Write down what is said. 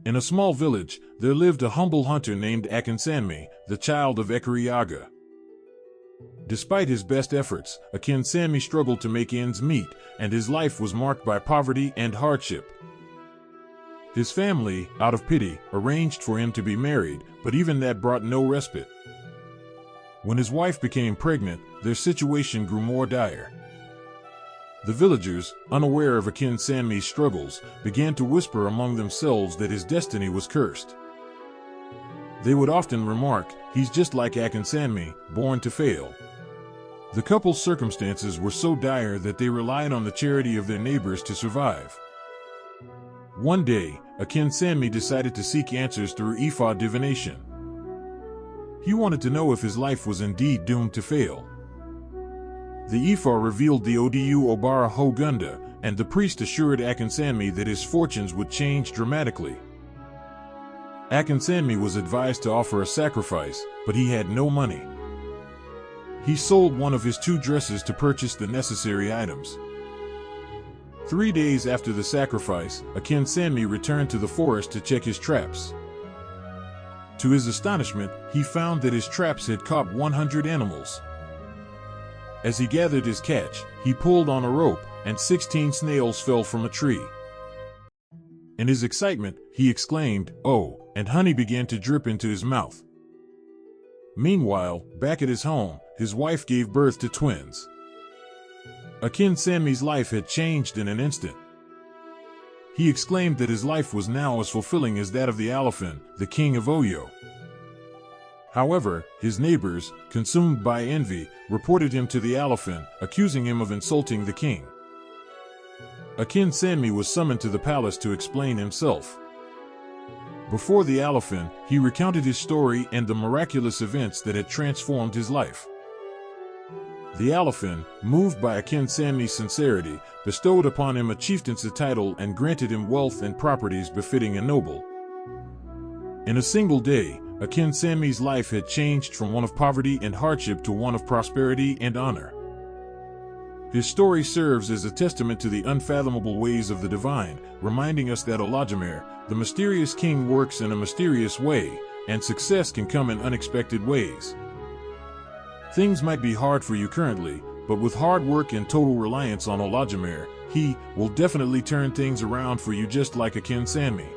In a small village, there lived a humble hunter named Akinsanmi, the child of Ikori-Aga. Despite his best efforts, Akinsanmi struggled to make ends meet, and his life was marked by poverty and hardship. His family, out of pity, arranged for him to be married, but even that brought no respite. When his wife became pregnant, their situation grew more dire. The villagers, unaware of Akinsanmi's struggles, began to whisper among themselves that his destiny was cursed. They would often remark, "He's just like Akinsanmi, born to fail." The couple's circumstances were so dire that they relied on the charity of their neighbors to survive. One day, Akinsanmi decided to seek answers through Ifa divination. He wanted to know if his life was indeed doomed to fail. The Ifa revealed the Odu Obara Hogunda, and the priest assured Akinsanmi that his fortunes would change dramatically. Akinsanmi was advised to offer a sacrifice, but he had no money. He sold one of his 2 dresses to purchase the necessary items. 3 days after the sacrifice, Akinsanmi returned to the forest to check his traps. To his astonishment, he found that his traps had caught 100 animals. As he gathered his catch, he pulled on a rope, and 16 snails fell from a tree. In his excitement, he exclaimed, "Oh," and honey began to drip into his mouth. Meanwhile, back at his home, his wife gave birth to twins. Akinsanmi's life had changed in an instant. He exclaimed that his life was now as fulfilling as that of the alaafin, the king of Oyo. However, his neighbors, consumed by envy, reported him to the alaafin, accusing him of insulting the king. Akinsanmi was summoned to the palace to explain himself. Before the alaafin, he recounted his story and the miraculous events that had transformed his life. The alaafin, moved by Akinsanmi's sincerity, bestowed upon him a chieftaincy title and granted him wealth and properties befitting a noble. In a single day, Akinsanmi's life had changed from one of poverty and hardship to one of prosperity and honor. His story serves as a testament to the unfathomable ways of the divine, reminding us that Olodumare, the mysterious king, works in a mysterious way, and success can come in unexpected ways. Things might be hard for you currently, but with hard work and total reliance on Olodumare, he will definitely turn things around for you, just like Akinsanmi.